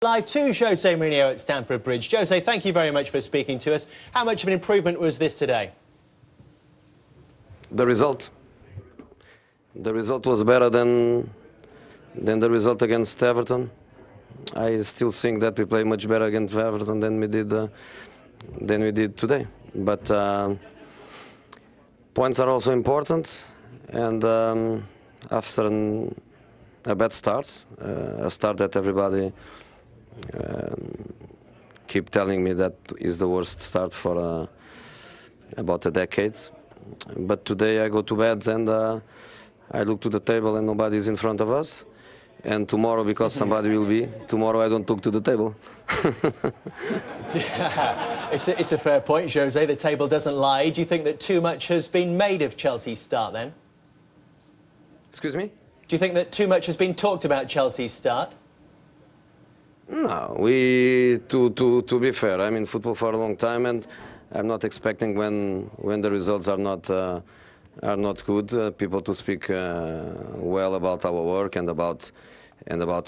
Live to Jose Mourinho at Stamford Bridge. Jose, thank you very much for speaking to us. How much of an improvement was this today? The result. The result was better than the result against Everton. I still think that we played much better against Everton than we did today. But points are also important, and after a bad start, a start that everybody keep telling me that is the worst start for about a decade. But today I go to bed and I look to the table and nobody is in front of us. And tomorrow, because somebody will be, tomorrow I don't look to the table. It's a fair point, Jose. The table doesn't lie. Do you think that too much has been made of Chelsea's start then? Excuse me? Do you think that too much has been talked about Chelsea's start? No, to be fair, I'm in football for a long time, and I'm not expecting when the results are not good, people to speak well about our work and about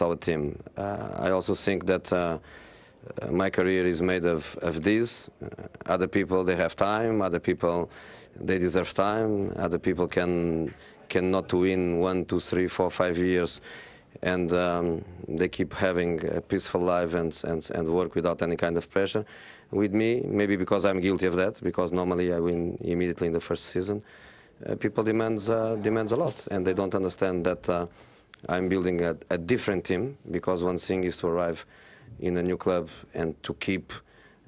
our team. I also think that my career is made of this. Other people, they have time. Other people, they deserve time. Other people cannot win 1, 2, 3, 4, 5 years. And they keep having a peaceful life and work without any kind of pressure. With me, maybe because I'm guilty of that, because normally I win immediately in the first season, people demands a lot, and they don't understand that I'm building a different team, because one thing is to arrive in a new club and to keep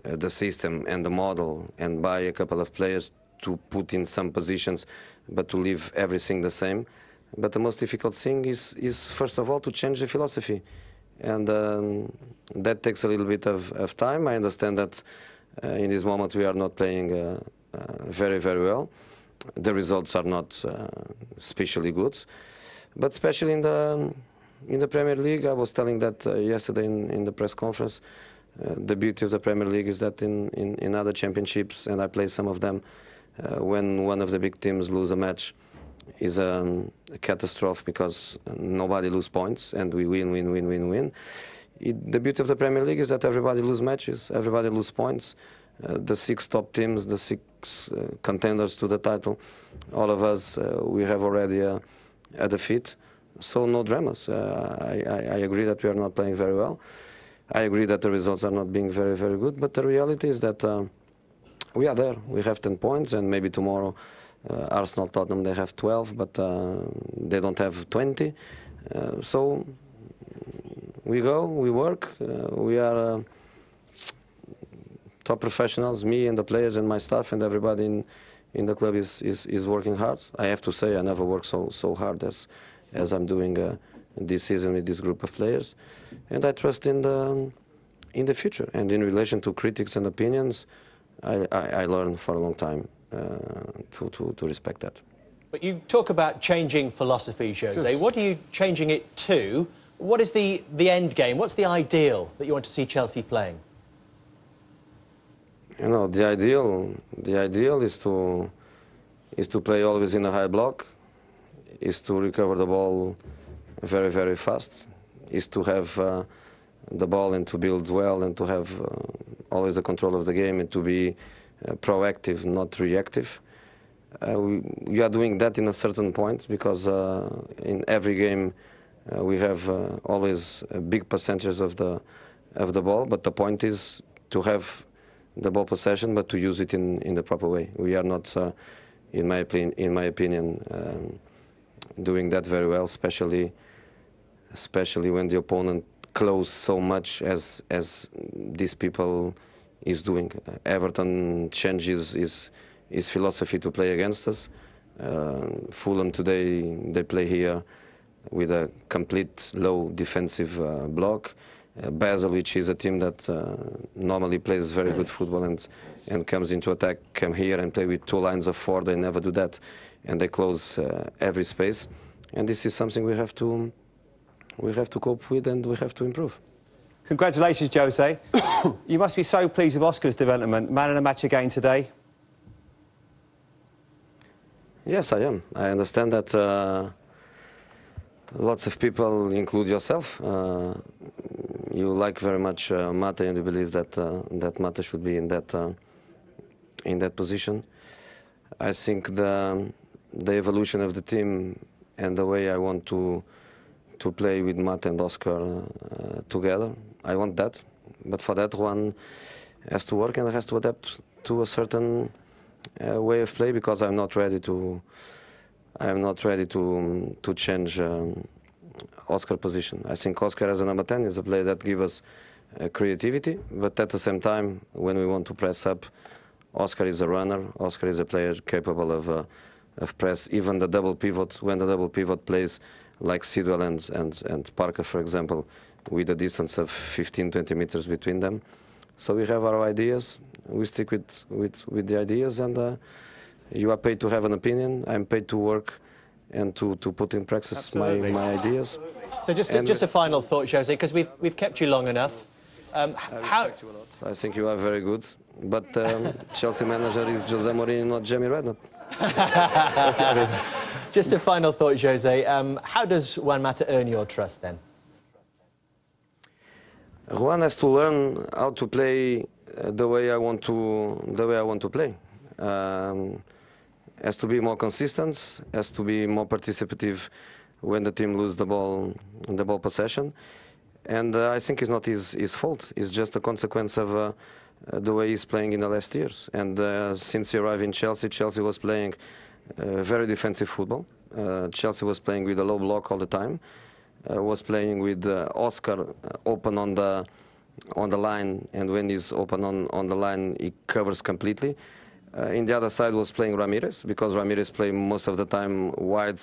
the system and the model and buy a couple of players to put in some positions, but to leave everything the same. But the most difficult thing is first of all, to change the philosophy. And that takes a little bit of time. I understand that in this moment we are not playing very, very well. The results are not especially good. But especially in the Premier League, I was telling that yesterday in the press conference, the beauty of the Premier League is that in other championships, and I play some of them, when one of the big teams lose a match, is a catastrophe, because nobody loses points and we win. The beauty of the Premier League is that everybody loses matches, everybody loses points. The 6 top teams, the 6 contenders to the title, all of us, we have already a defeat, so no dramas. I agree that we are not playing very well. I agree that the results are not being very, very good, but the reality is that we are there. We have 10 points, and maybe tomorrow Arsenal, Tottenham, they have 12, but they don't have 20. So we go, we work, we are top professionals, me and the players and my staff and everybody in the club is working hard. I have to say I never worked so hard as I'm doing this season with this group of players. And I trust in the future. And in relation to critics and opinions, I learned for a long time to respect that. But you talk about changing philosophy, Jose. What are you changing it to? What is the end game? What's the ideal that you want to see Chelsea playing? You know, the ideal is to play always in a high block, is to recover the ball very, very fast, is to have the ball and to build well and to have always the control of the game and to be proactive, not reactive. We are doing that in a certain point, because in every game we have always a big percentage of the ball, but the point is to have the ball possession, but to use it in the proper way. We are not, in my opinion, doing that very well, especially when the opponent close so much as these people is doing. Everton changes his philosophy to play against us. Fulham today, they play here with a complete low defensive block. Basel, which is a team that normally plays very good football and comes into attack, come here and play with 2 lines of 4. They never do that, and they close every space. And this is something we have to cope with, and we have to improve. Congratulations, Jose. You must be so pleased with Oscar's development. Man of the match again today. Yes, I am. I understand that lots of people, include yourself, you like very much Mate, and you believe that that Mate should be in that position. I think the evolution of the team and the way I want to play with Mate and Oscar together, I want that. But for that, one has to work and has to adapt to a certain way of play, because I'm not ready to change Oscar position. I think Oscar as a number 10 is a player that gives us creativity, but at the same time, when we want to press up, Oscar is a runner. Oscar is a player capable of press. Even the double pivot, when the double pivot plays like Sidwell and Parker, for example, with a distance of 15-20 meters between them. So we have our ideas. We stick with the ideas, and you are paid to have an opinion. I'm paid to work and to put in practice my ideas. So just a final thought, Jose, because we've kept you long enough. How? I think you are very good, but Chelsea manager is Jose Mourinho, not Jamie Redknapp. Just a final thought, Jose. How does Juan Mata earn your trust then? Juan has to learn how to play the way I want to play. Has to be more consistent. Has to be more participative when the team loses the ball possession. And I think it's not his fault. It's just a consequence of the way he's playing in the last years. And since he arrived in Chelsea, Chelsea was playing very defensive football. Chelsea was playing with a low block all the time. Was playing with Oscar open on the line, and when he's open on the line, he covers completely. In the other side was playing Ramirez, because Ramirez played most of the time wide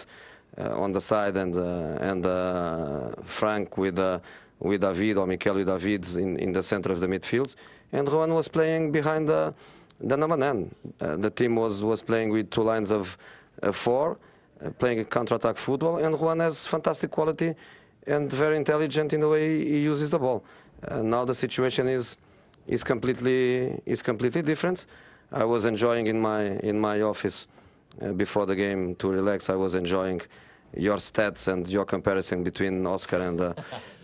on the side, and Frank with David, or Mikel with David in the center of the midfield. And Juan was playing behind the number 9. The team was playing with 2 lines of 4, playing a counter-attack football, and Juan has fantastic quality and very intelligent in the way he uses the ball. Now the situation is completely different. I was enjoying in my office before the game to relax. I was enjoying your stats and your comparison between Oscar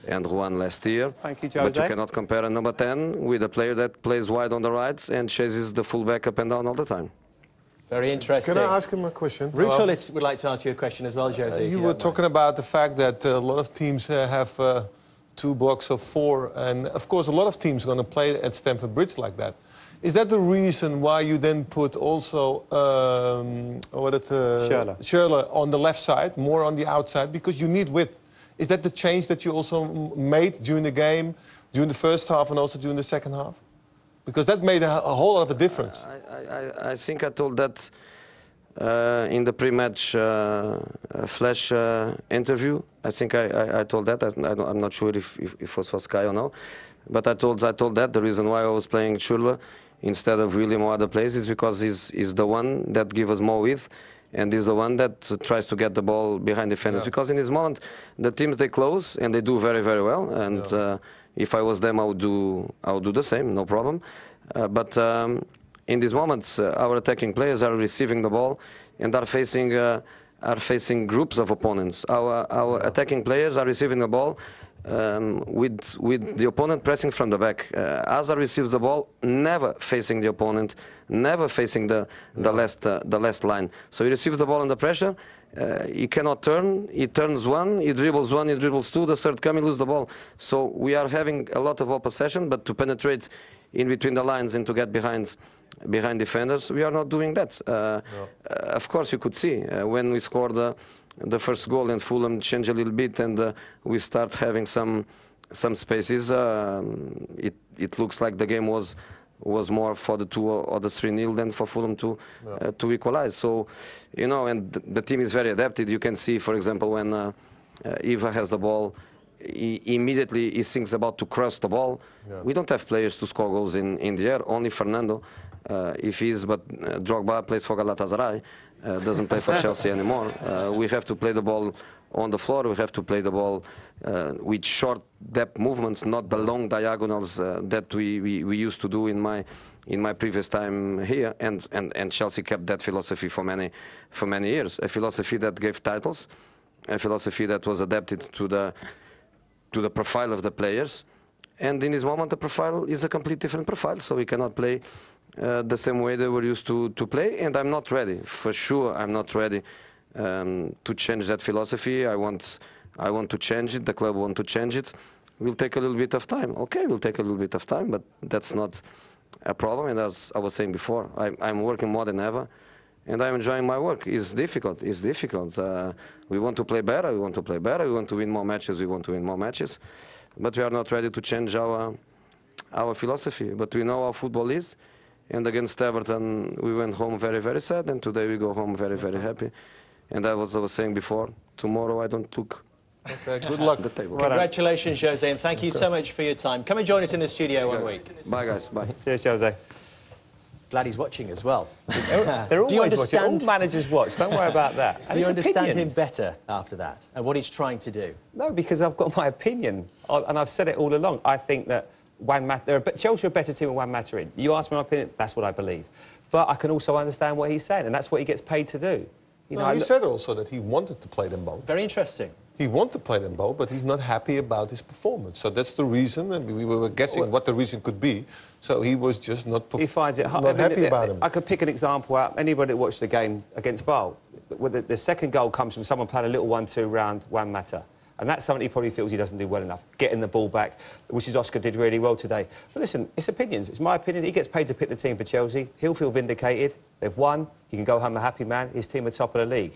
and Juan last year. Thank you, Jose. But you cannot compare a number 10 with a player that plays wide on the right and chases the fullback up and down all the time. Very interesting. Can I ask him a question? Ruud Gullit would like to ask you a question as well, Jose. You were talking about the fact that a lot of teams have 2 blocks of 4, and of course a lot of teams are going to play at Stamford Bridge like that. Is that the reason why you then put also Schürrle on the left side, more on the outside, because you need width? Is that the change that you also made during the game, during the first half and also during the second half? Because that made a whole lot of a difference. I think I told that in the pre-match flash interview. I think I told that. I'm not sure if it was for Sky or no, but I told that the reason why I was playing Schürrle instead of William or other players is because he's the one that gives us more width, and he's the one that tries to get the ball behind defenders. Yeah. Because in this moment, the teams, they close and they do very, very well. And if I was them, I would do the same, no problem. But in these moments, our attacking players are receiving the ball and are facing groups of opponents. Our attacking players are receiving the ball with the opponent pressing from the back. Hazard receives the ball, never facing the opponent, never facing the last line. So he receives the ball under pressure. He cannot turn. He turns one, he dribbles 2. The third come, he loses the ball. So we are having a lot of ball possession, but to penetrate in between the lines and to get behind defenders, we are not doing that. Of course, you could see when we scored the first goal and Fulham changed a little bit, and we start having some spaces. It looks like the game was more for the 2 or the 3-0 than for Fulham to equalize. So, you know, and the team is very adapted. You can see, for example, when Eva has the ball, he immediately thinks about to cross the ball. Yeah. We don't have players to score goals in the air. Only Fernando, but Drogba plays for Galatasaray. Doesn't play for Chelsea anymore. We have to play the ball on the floor. We have to play the ball with short depth movements, not the long diagonals that we used to do in my previous time here. And Chelsea kept that philosophy for many years. A philosophy that gave titles, a philosophy that was adapted to the profile of the players, And in this moment, the profile is a complete different profile, so we cannot play the same way they were used to play. And I'm not ready, for sure. I'm not ready to change that philosophy. I want to change it. The club want to change it. We'll take a little bit of time. Okay, we'll take a little bit of time, but that's not a problem. And as I was saying before, I'm working more than ever, and I'm enjoying my work. It's difficult. It's difficult. We want to play better. We want to play better. We want to win more matches. We want to win more matches. But we are not ready to change our philosophy. But we know how football is. And against Everton, we went home very, very sad. And today we go home very, very happy. And as I was saying before, tomorrow I don't look. Okay, good luck. The table. Congratulations, Jose, and thank you so much for your time. Come and join us in the studio one week. Bye, guys. Bye. Cheers, Jose. Glad he's watching as well. They're always watching. All managers watch. Don't worry about that. Do you understand him better after that and what he's trying to do? No, because I've got my opinion, and I've said it all along. I think that Chelsea are a better team with Juan Mata in. You ask my opinion, that's what I believe. But I can also understand what he's saying, and that's what he gets paid to do. You know, he said also that he wanted to play them both. Very interesting. He wanted to play them both, but he's not happy about his performance. So that's the reason, and we were guessing what the reason could be. So he was just not he finds it hard. not happy about him. I could pick an example out. Anybody that watched the game against Bowl, the second goal comes from someone playing a little 1-2 round Juan Mata. And that's something he probably feels he doesn't do well enough. Getting the ball back, which is Oscar did really well today. But listen, it's opinions. It's my opinion. He gets paid to pick the team for Chelsea. He'll feel vindicated. They've won. He can go home a happy man. His team are top of the league.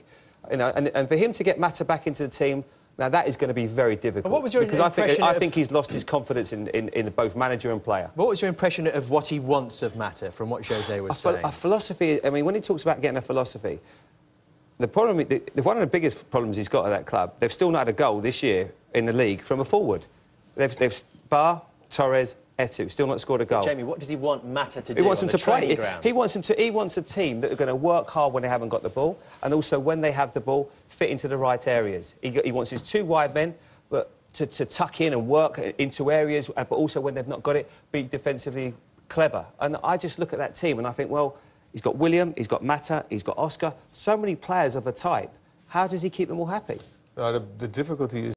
You know, and for him to get Mata back into the team, now that is going to be very difficult. But what was your impression? I think he's lost his confidence in both manager and player. What was your impression of what he wants of Mata from what Jose was saying? A philosophy. I mean, when he talks about getting a philosophy, the problem, one of the biggest problems he's got at that club, they've still not had a goal this year in the league from a forward. They've Bar, Torres, Etu, still not scored a goal. But Jamie, what does he want Mata to do? He wants him to play. Ground? He wants a team that are going to work hard when they haven't got the ball, and also when they have the ball, fit into the right areas. He wants his two wide men, but to tuck in and work into areas, but also when they've not got it, be defensively clever. And I just look at that team and I think, well, he's got William, he's got Mata, he's got Oscar, so many players of a type. How does he keep them all happy? The difficulty is